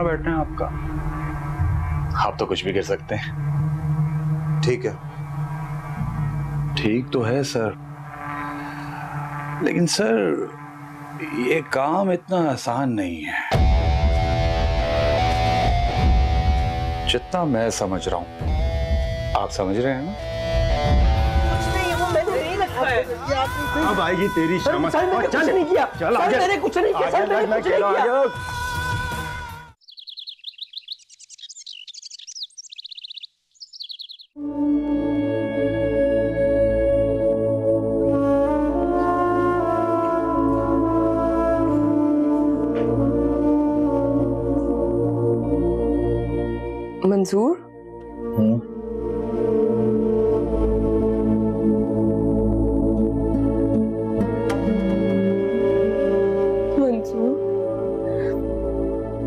बैठना है आपका। आप तो कुछ भी कर सकते हैं। ठीक है, ठीक तो है सर, लेकिन सर ये काम इतना आसान नहीं है जितना मैं समझ रहा हूं। आप समझ रहे हैं ना? अब आएगी तेरी समझ। सर मैंने कुछ नहीं किया, चल सर मैंने कुछ नहीं किया, सर मैंने कुछ नहीं किया। मंजूर, मंजूर,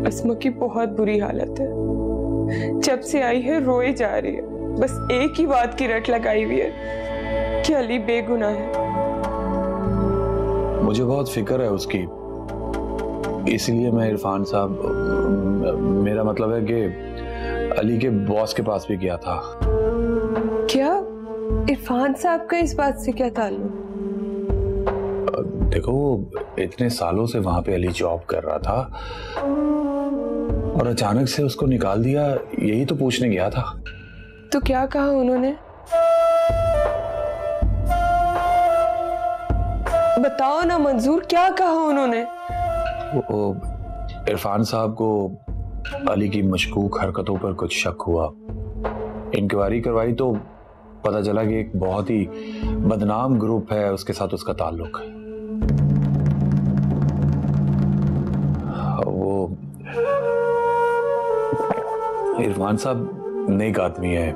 अस्मा की बहुत बुरी हालत है। जब से आई है रोए जा रही है। बस एक ही बात की रट लगाई हुई है कि अली बेगुनाह है। मुझे बहुत फिक्र है उसकी, इसलिए मैं इरफान साहब, मेरा मतलब है कि अली के बॉस के पास भी गया था। क्या इरफान साहब का इस बात से क्या ताल्लुक? देखो, इतने सालों से वहां पे अली जॉब कर रहा था और अचानक से उसको निकाल दिया, यही तो पूछने गया था। तो क्या कहा उन्होंने? बताओ ना मंजूर, क्या कहा उन्होंने? वो इरफान साहब को अली की मशकूक हरकतों पर कुछ शक हुआ। इंक्वायरी करवाई तो पता चला कि एक बहुत ही बदनाम ग्रुप है, उसके साथ उसका ताल्लुक है। वो इरफान साहब नेक आदमी है,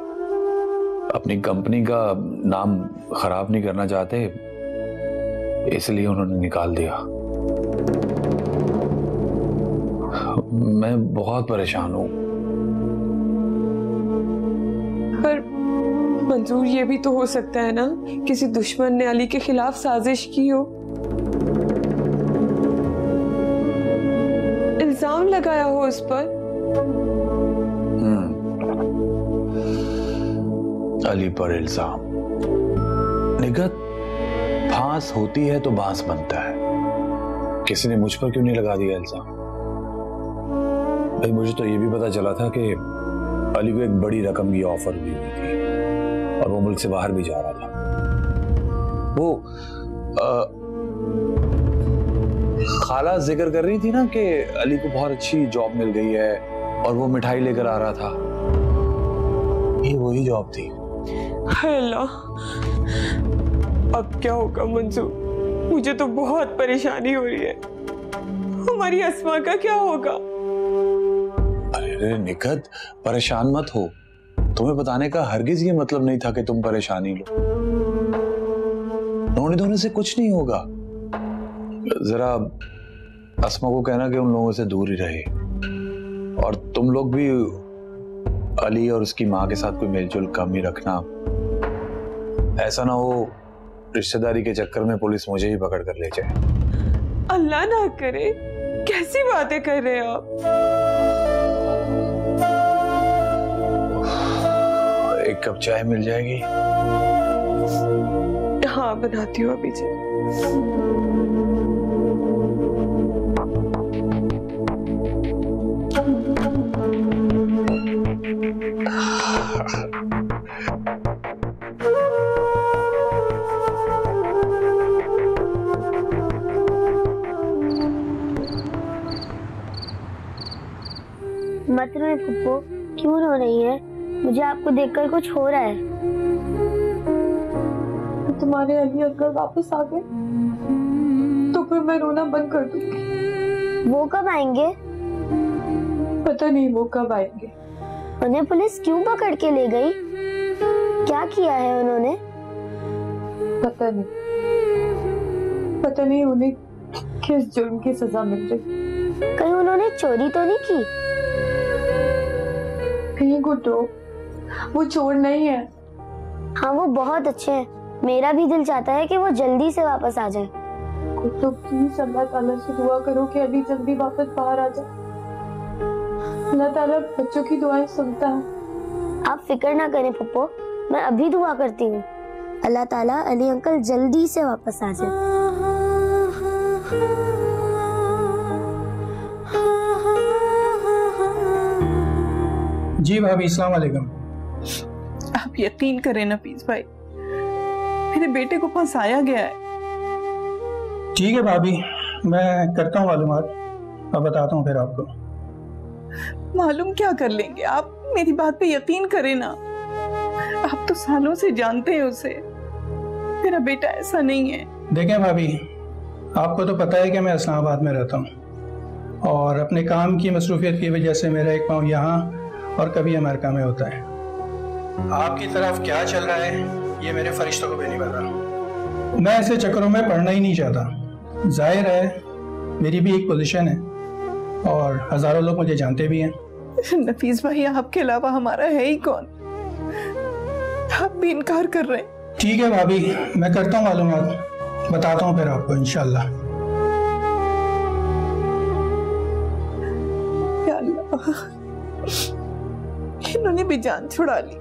अपनी कंपनी का नाम खराब नहीं करना चाहते, इसलिए उन्होंने निकाल दिया। मैं बहुत परेशान हूं। पर मंजूर, ये भी तो हो सकता है ना किसी दुश्मन ने अली के खिलाफ साजिश की हो, इल्जाम लगाया हो उस पर। अली पर इल्जाम। निगत फांस होती है तो बांस बनता है। किसी ने मुझ पर क्यों नहीं लगा दिया इल्जाम? भाई, मुझे तो ये भी पता चला था कि अली को एक बड़ी रकम की ऑफर हुई थी और वो मुल्क से बाहर भी जा रहा था। वो खाला जिक्र कर रही थी ना कि अली को बहुत अच्छी जॉब मिल गई है और वो मिठाई लेकर आ रहा था। ये वही जॉब थी। अल्लाह, अब क्या होगा मंजूर? मुझे तो बहुत परेशानी हो रही है। हमारी अस्मा का क्या होगा? अरे निकत, परेशान मत हो। तुम्हें बताने का हरगिज ये मतलब नहीं था कि तुम परेशानी लो। रोने धोने से कुछ नहीं होगा। जरा अस्मा को कहना कि उन लोगों से दूर ही रहे, और तुम लोग भी अली और उसकी माँ के साथ कोई मेलजोल कम ही रखना। ऐसा ना हो रिश्तेदारी के चक्कर में पुलिस मुझे ही पकड़ कर ले जाए। अल्लाह ना करे, कैसी बातें कर रहे हैं आप? एक कप चाय मिल जाएगी? हाँ, बनाती हूँ अभी से। मत रोए फुप्पो, क्यों रो रही है? मुझे आपको देखकर कुछ हो रहा है। तुम्हारे अली अगर वापस आ गए तो फिर मैं रोना बंद कर दूंगी। वो कब आएंगे? पता नहीं वो कब आएंगे। उन्हें पुलिस क्यों पकड़ के ले गई? क्या किया है उन्होंने? पता नहीं उन्हें किस जुर्म की सजा मिल रही। कहीं उन्होंने चोरी तो नहीं की? कहीं गुड्डो, वो चोर नहीं है। हाँ, वो बहुत अच्छे हैं। मेरा भी दिल चाहता है कि वो जल्दी से वापस आ जाए। तो प्लीज अल्लाह ताला से दुआ करो कि अभी जल्दी वापस बाहर आ जाए। अल्लाह ताला बच्चों की दुआएं सुनता है। आप फिक्र ना करें पप्पो, मैं अभी दुआ करती हूँ। अल्लाह ताला अली अंकल जल्दी से वापस आ जाए। जी भाभी, अस्सलाम वालेकुम। आप यकीन करें नफीस भाई, मेरे बेटे को फंसाया गया है। ठीक है भाभी, मैं करता हूँ मालूमात, अब बताता हूँ फिर आपको। मालूम क्या कर लेंगे आप, मेरी बात पे यकीन करें ना। आप तो सालों से जानते हैं उसे, मेरा बेटा ऐसा नहीं है। देखें भाभी, आपको तो पता है कि मैं इस्लामाबाद में रहता हूँ और अपने काम की मसरूफियत की वजह से मेरा एक पाँव यहाँ और कभी अमेरिका में होता है। आपकी तरफ क्या चल रहा है ये मेरे फरिश्तों को भी नहीं पता। मैं ऐसे चक्करों में पढ़ना ही नहीं चाहता। जाहिर है मेरी भी एक पोजीशन है और हजारों लोग मुझे जानते भी हैं। नफीस भाई, आपके अलावा हमारा है ही कौन? आप भी इनकार कर रहे हैं। ठीक है भाभी, मैं करता हूँ मालूमात, बताता हूँ फिर आपको इंशाल्लाह। या अल्लाह, इन्होंने भी जान छुड़ा ली।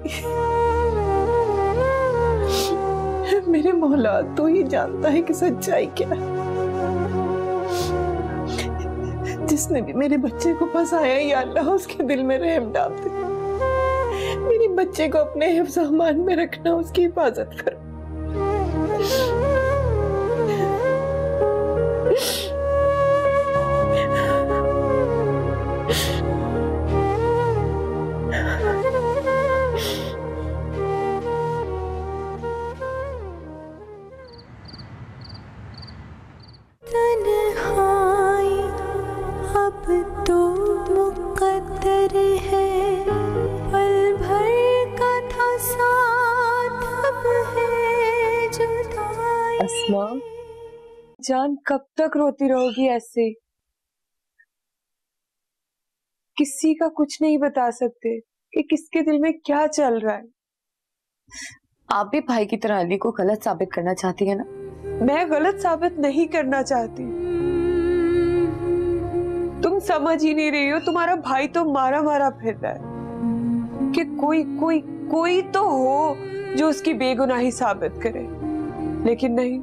मेरे मौला तो ही जानता है कि सच्चाई क्या है। जिसने भी मेरे बच्चे को फंसाया, या अल्लाह उसके दिल में रहम डाल दे। मेरे बच्चे को अपने हिफ्ज़ अमान में रखना, उसकी हिफाजत करो। अस्मा जान, कब तक रोती रहोगी ऐसे? किसी का कुछ नहीं बता सकते कि किसके दिल में क्या चल रहा है। आप भी भाई की तरह अली को गलत साबित करना चाहती है ना? मैं गलत साबित नहीं करना चाहती, तुम समझ ही नहीं रही हो। तुम्हारा भाई तो मारा मारा फिर रहा है कि कोई कोई कोई तो हो जो उसकी बेगुनाही साबित करे, लेकिन नहीं,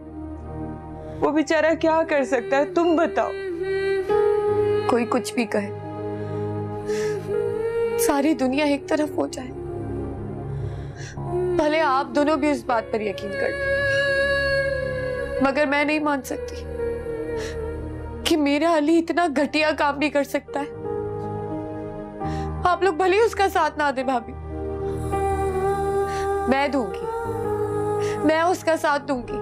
वो बेचारा क्या कर सकता है, तुम बताओ। कोई कुछ भी कहे, सारी दुनिया एक तरफ हो जाए, भले आप दोनों भी उस बात पर यकीन कर लें, मगर मैं नहीं मान सकती कि मेरा अली इतना घटिया काम भी कर सकता है। आप लोग भले ही उसका साथ ना दे भाभी, मैं दूंगी, मैं उसका साथ दूंगी।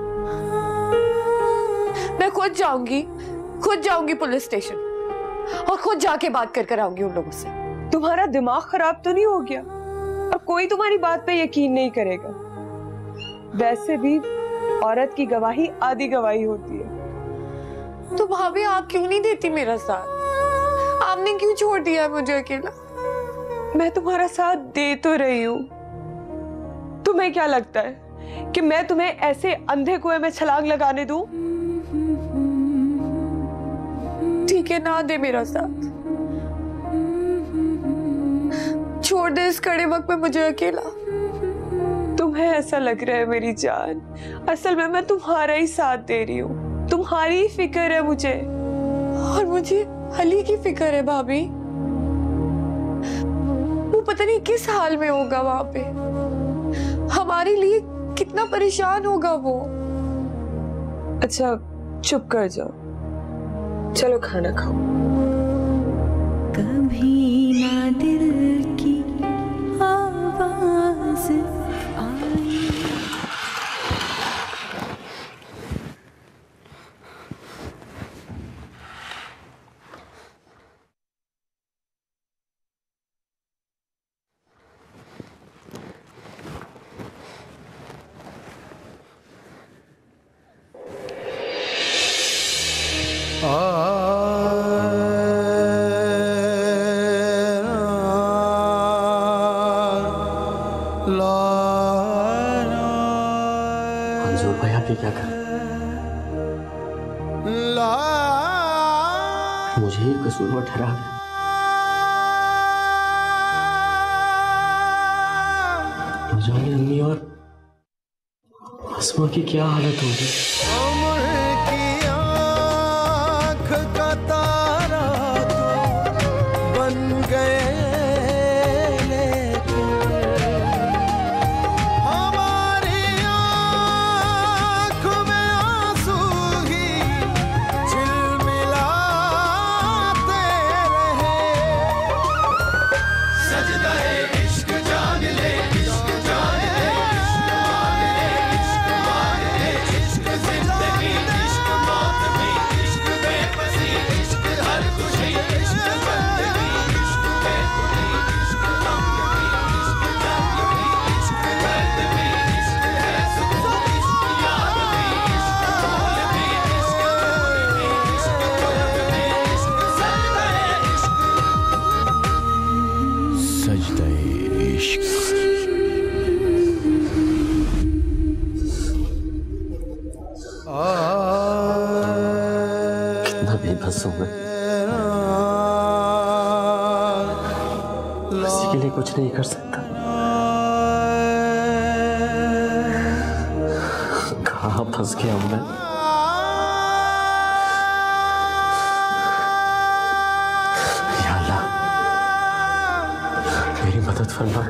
मैं खुद जाऊंगी पुलिस स्टेशन और खुद जाके बात कर आऊंगी उन लोगों से। तुम्हारा दिमाग खराब तो नहीं हो गया? और कोई तुम्हारी बात पे यकीन नहीं करेगा। वैसे भी औरत की गवाही आधी गवाही होती है। तो भाभी, आप क्यों नहीं देती मेरा साथ? आपने क्यों छोड़ दिया मुझे अकेला? मैं तुम्हारा साथ दे तो रही हूँ। तुम्हें क्या लगता है कि मैं तुम्हें ऐसे अंधे कुएं में छलांग लगाने दूं? ठीक है, ना दे मेरा साथ, छोड़ दे इस कड़े वक्त में मुझे अकेला। तुम्हें ऐसा लग रहा है मेरी जान, असल में मैं तुम्हारा ही साथ दे रही हूँ। तुम्हारी ही फिक्र है मुझे, और मुझे अली की फिक्र है भाभी। वो पता नहीं किस हाल में होगा वहां पे, हमारे लिए कितना परेशान होगा वो। अच्छा चुप कर जाओ, चलो खाना खाओ। कभी ना दिल की आवाज आई। मंजूर भाई, आप ये क्या कर? मुझे ही कसूरवार ठहरा। जाने अम्मी और अस्मा की क्या हालत होगी। कितना बेबस हूं मैं, किसी के लिए कुछ नहीं कर सकता। कहाँ फंस गया हूं मैं। या अल्लाह मेरी मदद फरमा,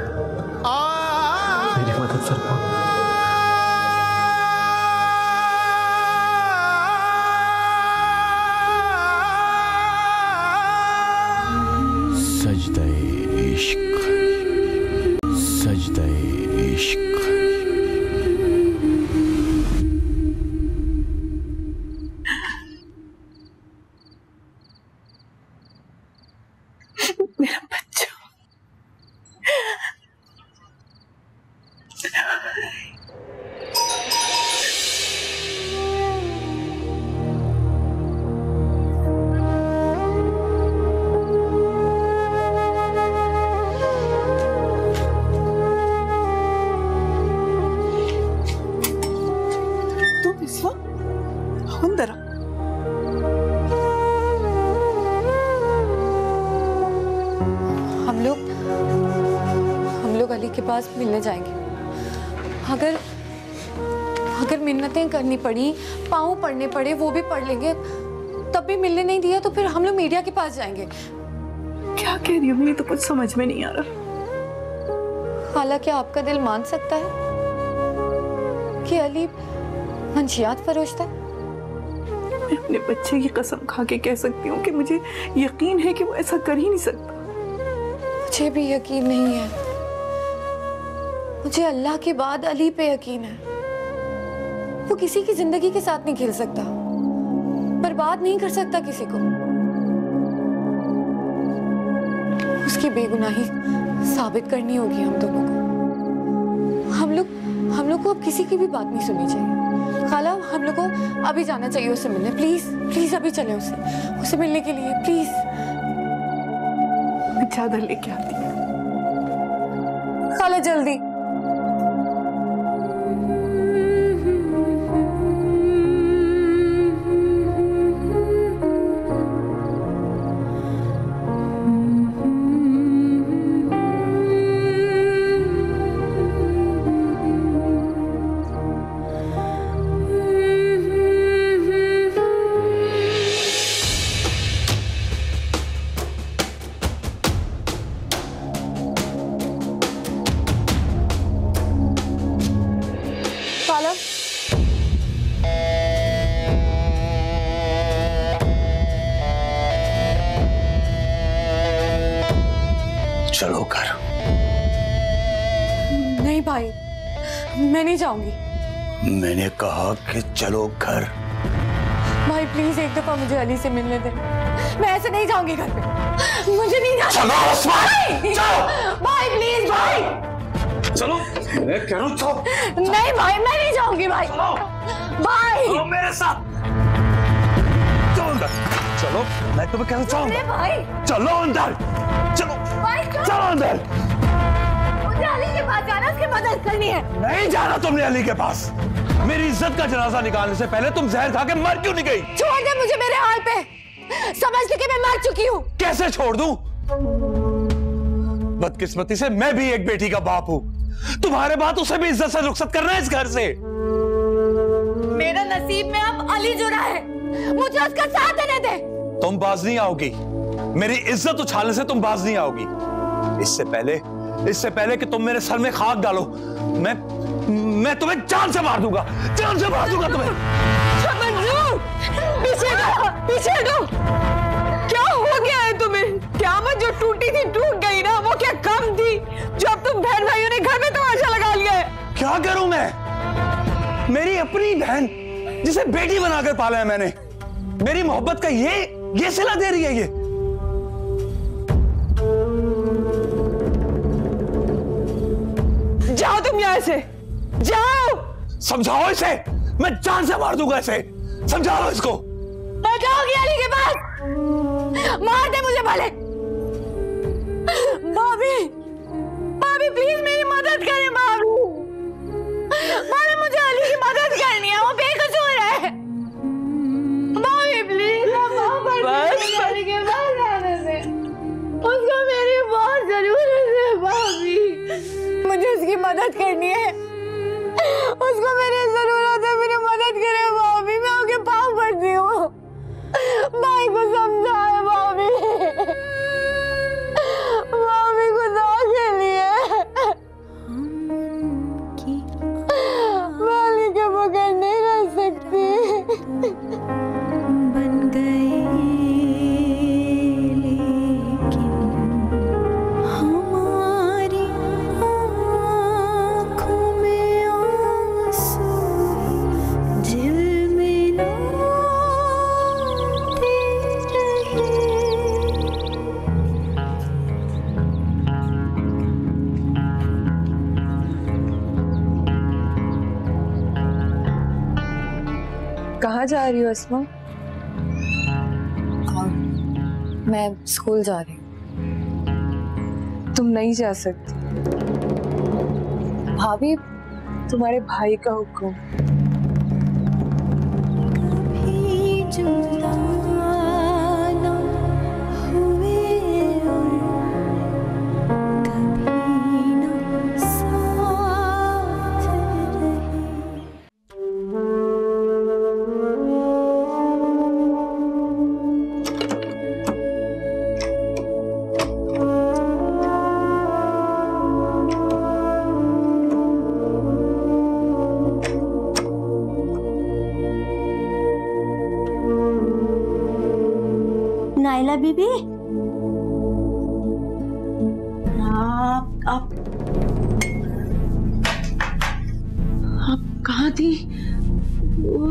मेरी मदद फरमा। सजदे इश्क, सजदे इश्क। मेरा बच्चा अंदर हम लोग अली के पास मिलने जाएंगे। अगर मिन्नतें करनी पड़ी, पाँव पड़ने पड़े, वो भी पढ़ लेंगे। तब भी मिलने नहीं दिया तो फिर हम लोग मीडिया के पास जाएंगे। क्या कह रही हो? मुझे तो कुछ समझ में नहीं आ रहा। हालांकि आपका दिल मान सकता है कि अली मंशियात फरोशता है। मैं अपने बच्चे की कसम खा के कह सकती हूँ कि मुझे यकीन है कि वो ऐसा कर ही नहीं सकता। मुझे भी यकीन नहीं है। मुझे अल्लाह के बाद अली पे यकीन है। वो किसी की जिंदगी के साथ नहीं खेल सकता, बर्बाद नहीं कर सकता किसी को। उसकी बेगुनाही साबित करनी होगी हम दोनों को। हम लोग को अब किसी की भी बात नहीं सुननी चाहिए। खाला, हम लोग को अभी जाना चाहिए उससे मिलने। प्लीज प्लीज अभी चले उससे मिलने के लिए, प्लीज। मैं चादर लेके आती हूँ। खाला जल्दी। चलो घर। नहीं भाई, मैं नहीं जाऊंगी। मैंने कहा कि चलो घर। भाई प्लीज एक दफा मुझे अली से मिलने दे। मैं ऐसे नहीं जाऊंगी घर पे। मुझे नहीं जाना। चलो भाई, चलो भाई प्लीज भाई। चलो मैं कह रहा हूँ चलो। नहीं भाई, मैं नहीं जाऊंगी भाई। भाई चलो मेरे साथ। चलो अंदर। चलो मैं तुम्हें कह रहा हूँ भाई। चलो अंदर। चलो भाई चलो अंदर। मुझे अली के पास जाना, उसकी मदद करनी है। नहीं जाना तुमने अली के पास। मेरी इज्जत का जनाजा निकालने से पहले तुम जहर खा के मर क्यों नहीं गई? छोड़ दे मुझे मेरे हाल पे। समझ ले कि मैं मर चुकी हूँ। कैसे छोड़ दूं? बदकिस्मती से मैं भी एक बेटी का बाप हूं। तुम्हारे बाद उसे भी इज्जत से रुखसत करना है इस घर से। मेरा नसीब में अब अली जुड़ा है, मुझे उसका साथ देने दे। तुम बाज नहीं आओगी, मेरी इज्जत उछालने से तुम बाज नहीं आओगी। इससे पहले कि तुम मेरे सर में खाक डालो, मैं तुम्हें जान से मार दूंगा, जान से मार दूंगा तुम्हें। पीछे हटो। क्या हो गया है तुम्हें? क़यामत जो टूटी थी टूट गई ना, वो क्या कम थी जो अब तुम बहन भाइयों ने घर में तमाशा लगा लिया है? क्या करूं मैं? मेरी अपनी बहन जिसे बेटी बनाकर पाला है मैंने, मेरी मोहब्बत का ये सिला दे रही है ये। जाओ तुम यहाँ से, जाओ। समझाओ इसे, मैं जान से मार दूंगा इसे, समझा लो इसको। मैं जाऊंगी अली के पास, मार दे मुझे भले। भाभी प्लीज मेरी मदद करें। भाभी मुझे अली की मदद करनी है, वो बेकसूर है। भाभी प्लीज अली के पास आने दे, उसको मेरी बहुत जरूरत है। भाभी मुझे उसकी मदद करनी है, उसको मेरी जरूरत है, मेरी मदद करे भाभी। मैं उसके पाँव पड़ती हूँ, भाई को समझाए भाभी खुदा के लिए। मैं अली के बगैर नहीं रह सकती। बन गए लेकिन हमारी आँखों में आंसू दिल में नाते रहे। कहाँ जा रही हो अस्मा? मैं स्कूल जा रही हूँ। तुम नहीं जा सकती भाभी, तुम्हारे भाई का हुक्म। कभी जुदा ना हुए और कभी ना साथ रहे। नाइला बीबी, आप कहाँ थी?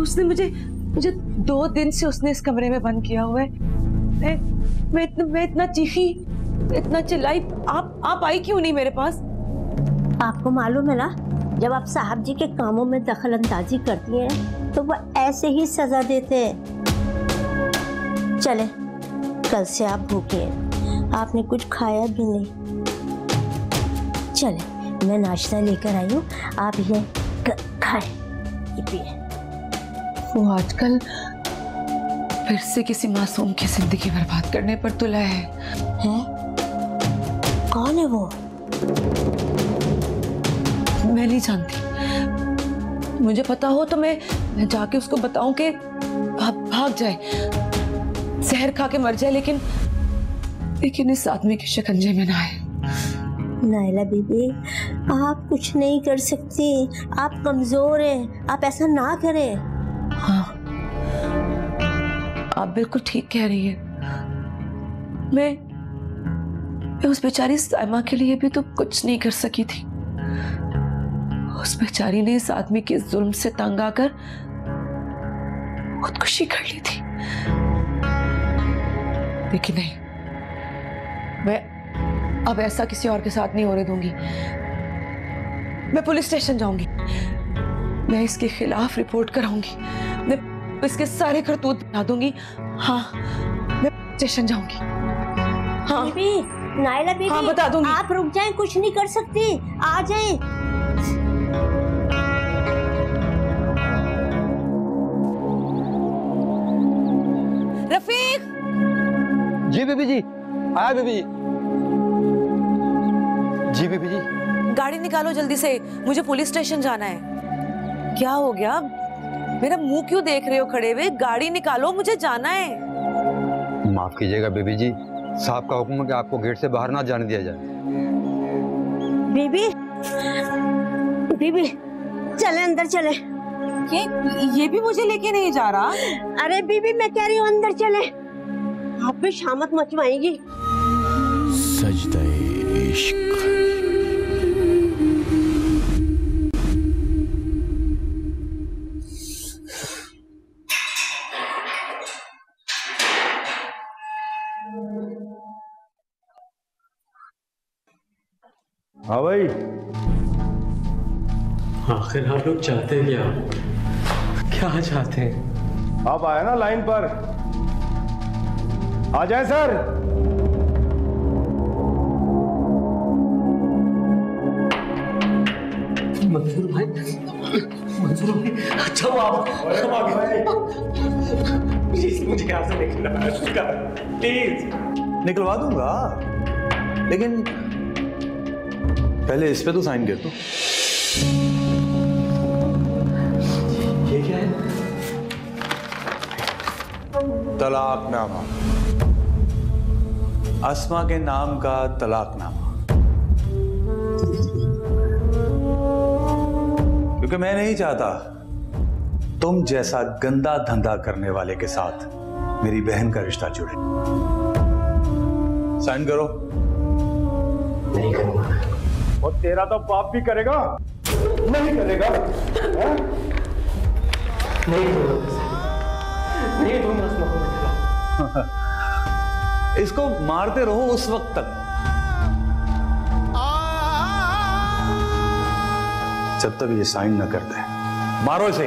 उसने मुझे 2 दिन से उसने इस कमरे में बंद किया हुआ है। मैं इतना चीखी, इतना चिल्लाई, आप आई क्यों नहीं मेरे पास? आपको मालूम है ना, जब आप साहब जी के कामों में दखल अंदाजी करती हैं तो वो ऐसे ही सजा देते हैं। चले, कल से आप भूखे हैं, आपने कुछ खाया भी नहीं। चले, मैं नाश्ता लेकर आई हूँ, आप ये खाएं, ये पिए। वो आजकल फिर से किसी मासूम की जिंदगी बर्बाद करने पर तुला है। हैं? कौन है वो? मैं नहीं जानती, मुझे पता हो तो मैं जाके उसको बताऊं कि भाग जाए, जहर खा के मर जाए, लेकिन इस आदमी के शिकंजे में ना आए। नाइला बीबी, आप कुछ नहीं कर सकती, आप कमजोर हैं, आप ऐसा ना करें। हाँ, आप बिल्कुल ठीक कह रही है। मैं उस बेचारी साइमा के लिए भी तो कुछ नहीं कर सकी थी। उस बेचारी ने इस आदमी के जुल्म से तंग आकर खुदकुशी कर ली थी, लेकिन नहीं, मैं अब ऐसा किसी और के साथ नहीं होने दूंगी। मैं पुलिस स्टेशन जाऊंगी, मैं इसके खिलाफ रिपोर्ट कराऊंगी, मैं इसके सारे करतूत बता दूंगी। हाँ, मैं स्टेशन जाऊंगी। हाँ बीबी, नाइला बीबी, हाँ, बता दूंगी। आप रुक जाएं, कुछ नहीं कर सकती, आ जाएं। रफीक! जी बीबी जी, आया बीबी जी। जी बीबी जी। गाड़ी निकालो जल्दी से, मुझे पुलिस स्टेशन जाना है। क्या हो गया? मेरा मुंह क्यों देख रहे हो खड़े हुए? गाड़ी निकालो, मुझे जाना है। माफ कीजिएगा बीबी जी, साहब का हुक्म है कि आपको गेट से बाहर ना जाने दिया जाए। बीबी, बीबी चले अंदर चले। ये भी मुझे लेके नहीं जा रहा। अरे बीबी मैं कह रही हूँ अंदर चले, आप भी शामत मचवाएंगी। सजदे इश्क। हाँ भाई, आखिर आप लोग चाहते क्या? क्या चाहते हैं? आप आए ना लाइन पर, आ जाए सर। मंसूर भाई, मंसूर भाई, अच्छा वो आप आ गए। प्लीज मुझे यहाँ से निकलवा, प्लीज। निकलवा दूंगा, लेकिन पहले इस पे तो साइन कर दो। ये क्या है? तलाकनामा, अस्मा के नाम का तलाकनामा। क्योंकि मैं नहीं चाहता तुम जैसा गंदा धंधा करने वाले के साथ मेरी बहन का रिश्ता जुड़े। साइन करो। नहीं करूंगा। और तेरा तो बाप भी करेगा? नहीं करेगा? नहीं दूंगा, नहीं दूंगा। इसको मारते रहो उस वक्त तक जब तक ये साइन न करते। मारो इसे।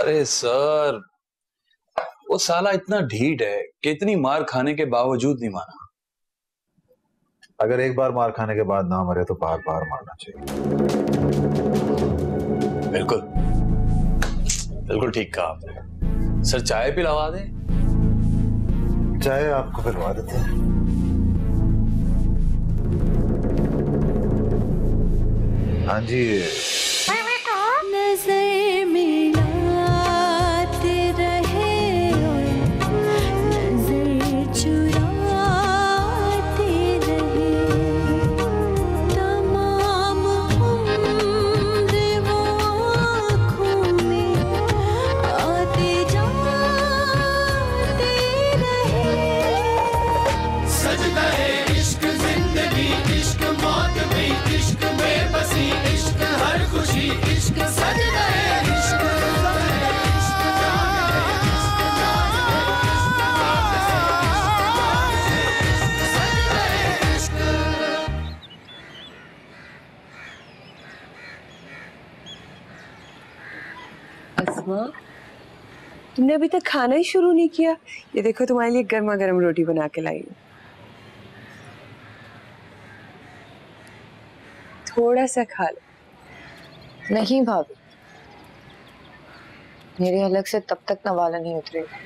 अरे सर, वो साला इतना ढीठ है कि इतनी मार खाने के बावजूद नहीं माना। अगर एक बार मार खाने के बाद ना मरे तो बार बार मारना चाहिए। बिल्कुल बिल्कुल ठीक कहा आपने। सर चाय पिलवा दें? चाय आपको पिलवा देते हैं। हाँ जी। नजर मिलाते रहे और नजर चुराते रहे, तमाम उम्र वो आँखों में आते जाते रहे। सजदा है इश्क, जिंदगी इश्क, मौत भी इश्क में बसी इश्क, हर खुशी इश्क। सजदा है इश्क, अस्मा, तुमने अभी तक खाना ही शुरू नहीं किया। ये देखो तुम्हारे लिए गर्मा गर्म रोटी बना के लाई हूं। थोड़ा सा खा लो। नहीं भाभी, मेरे अलग से तब तक नवाला नहीं उतरेगा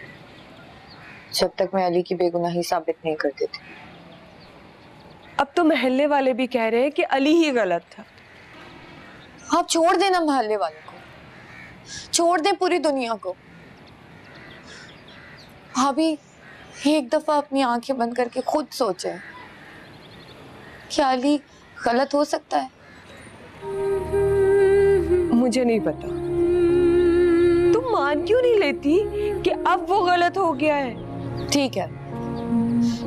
जब तक मैं अली की बेगुनाही साबित नहीं कर देती। अब तो मोहल्ले वाले भी कह रहे हैं कि अली ही गलत था। आप छोड़ देना मोहल्ले वालों को, छोड़ दें पूरी दुनिया को। भाभी एक दफा अपनी आंखें बंद करके खुद सोचे, क्या अली गलत हो सकता है? मुझे नहीं पता। तुम मान क्यों नहीं लेती कि अब वो गलत हो गया है? ठीक है,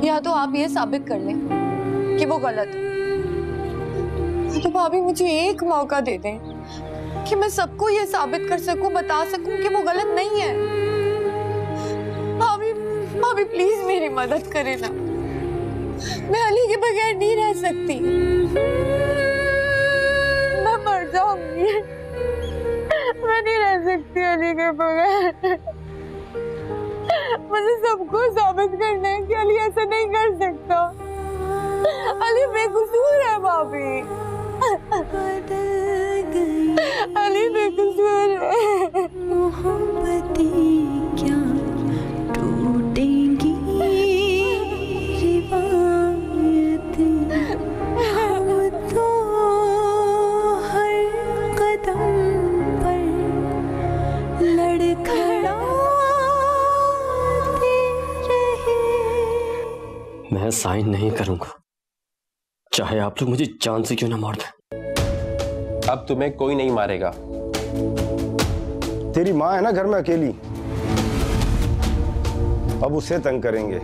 या तो आप ये साबित कर लें कि वो गलत है, तो भाभी मुझे एक मौका दे दें कि मैं सबको ये साबित कर सकूं, बता सकूं कि वो गलत नहीं है। भाभी भाभी प्लीज मेरी मदद करें ना, मैं अली के बगैर नहीं रह सकती। मैं मर जाऊंगी, मैं नहीं रह सकती अली के बगैर। मुझे सबको साबित करना है कि अली ऐसा नहीं कर सकता। भाभी। अली बेकसूर है। मोहब्बतें क्या टूटेंगी रिवायतें, हम तो हर कदम पर लड़खड़ाते रहे। मैं साइन नहीं करूंगा, चाहे आप लोग मुझे जान से क्यों ना मार दें। अब तुम्हें कोई नहीं मारेगा। तेरी माँ है ना घर में अकेली, अब उसे तंग करेंगे।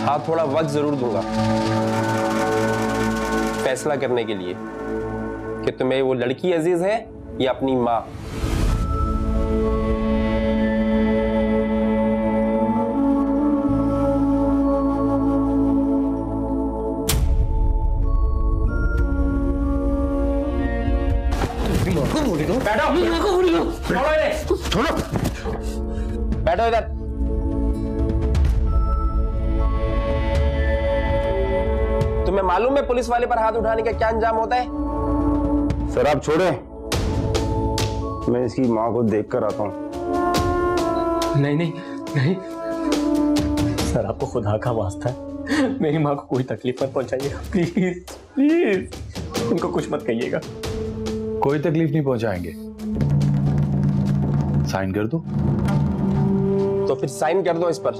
हाँ, थोड़ा वक्त जरूर दूंगा फैसला करने के लिए कि तुम्हें वो लड़की अजीज है या अपनी माँ। बैठो इधर। तुम्हें मालूम है पुलिस वाले पर हाथ उठाने का क्या अंजाम होता है? सर आप छोड़ें, मैं इसकी माँ को देख कर आता हूँ। नहीं नहीं नहीं सर, आपको खुदा का वास्ता है, मेरी माँ को कोई तकलीफ मत पहुंचाइएगा, प्लीज प्लीज। उनको कुछ मत कहिएगा। कोई तकलीफ नहीं पहुंचाएंगे। साइन कर दो। तो फिर साइन कर दो इस पर।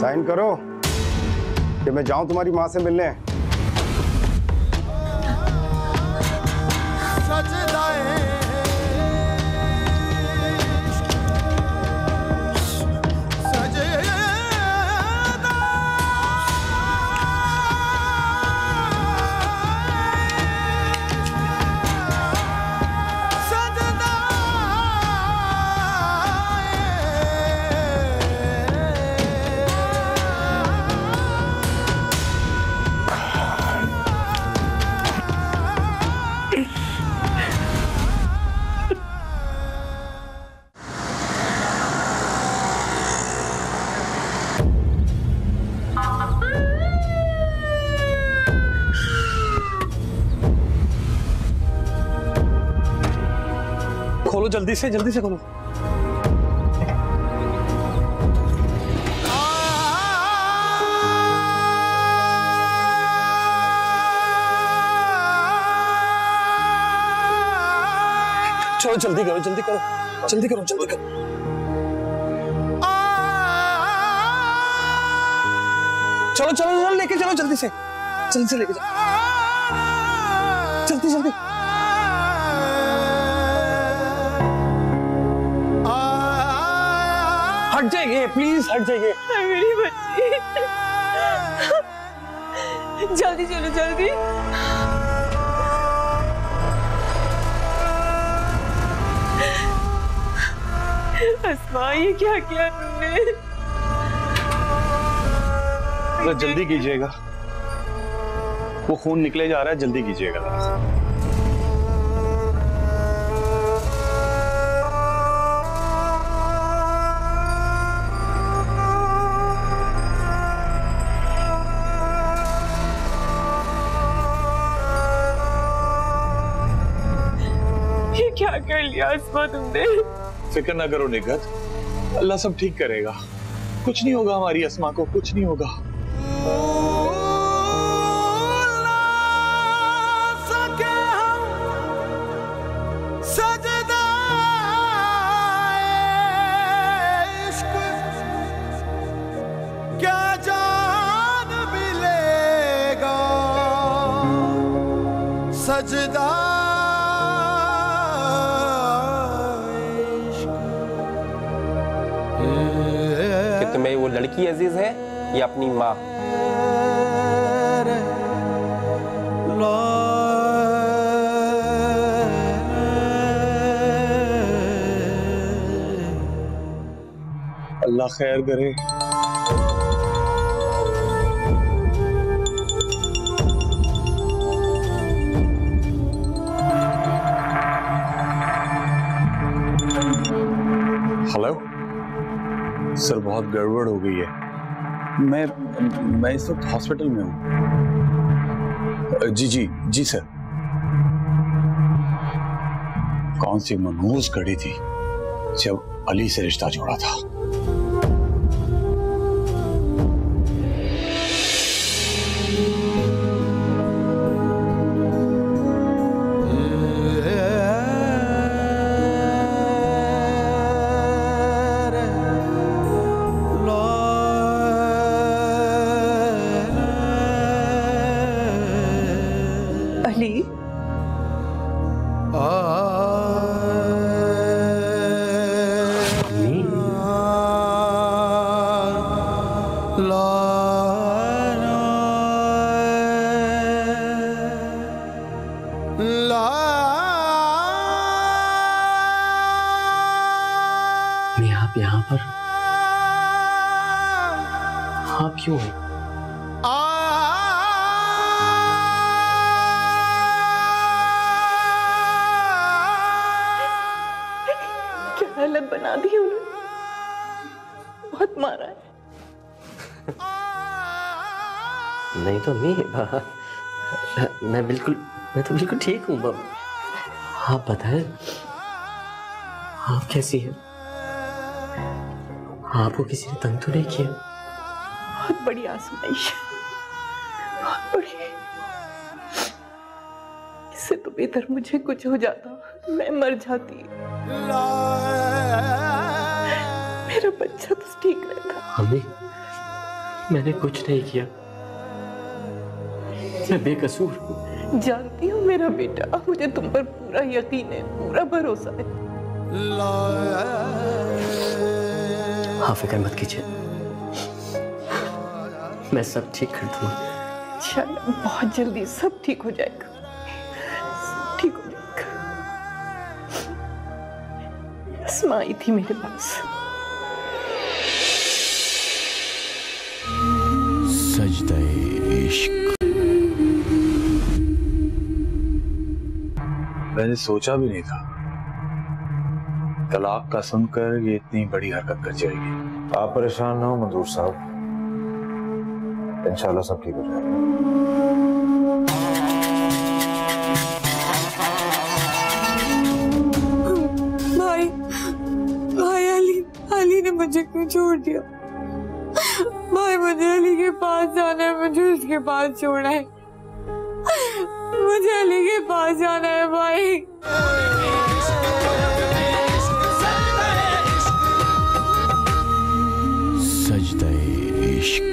साइन करो कि मैं जाऊं तुम्हारी माँ से मिलने। खोलो जल्दी से खोलो। चलो जल्दी करो जल्दी करो जल्दी करो जल्दी करो। चलो चलो लेके चलो जल्दी से लेके जाओ जल्दी जल्दी। हट जाइए प्लीज, हट जाइए। मेरी बच्ची, जल्दी चलो जल्दी। अस्मा, ये क्या किया तुमने? जल्दी कीजिएगा, वो खून निकले जा रहा है, जल्दी कीजिएगा। ये क्या कर लिया अस्मा तुमने? फिक्र ना करो निगहत, अल्लाह सब ठीक करेगा। कुछ नहीं होगा हमारी अस्मा को, कुछ नहीं होगा। क्या जान मिलेगा सजदा कि तुम्हें वो लड़की अजीज है या अपनी माँ? अल्लाह खैर करे। हेलो सर, बहुत गड़बड़ हो गई है। मैं इस वक्त हॉस्पिटल में हूँ। जी सर। कौन सी मनहूस घड़ी थी जब अली से रिश्ता जोड़ा था। आप यहाँ पर? आप क्यों हैं? क्या हालत बना दी उन्होंने, बहुत मारा है। नहीं तो मैं तो बिल्कुल ठीक हूँ। आप बताएं, आप कैसी हैं? आपको किसी ने तंग तो नहीं किया? बहुत बड़ी आजमाइश है, बहुत बड़ी। इससे तो बेहतर मुझे कुछ हो जाता, मैं मर जाती। मेरा बच्चा तो ठीक रहता। अम्मी, मैंने कुछ नहीं किया, मैं बेकसूर हूँ। जानती हूँ मेरा बेटा, मुझे तुम पर पूरा यकीन है, पूरा भरोसा है। हाँ, फिक्र मत कीजिए, मैं सब ठीक कर दूंगा। इंशाल्लाह बहुत जल्दी सब ठीक हो जाएगा, सब ठीक हो जाएगा। अस्मा आई थी मेरे पास। सजदे इश्क। मैंने सोचा भी नहीं था तलाक का सुनकर ये इतनी बड़ी हरकत कर जाएगी। आप परेशान ना हो मंजूर साहब, इंशाल्लाह सब ठीक हो जाएगा। भाई अली ने मुझे क्यों छोड़ दिया? भाई मुझे अली के पास जाना है, मुझे उसके पास छोड़ना है, मुझे अली के पास जाना है भाई। सजदे इश्क।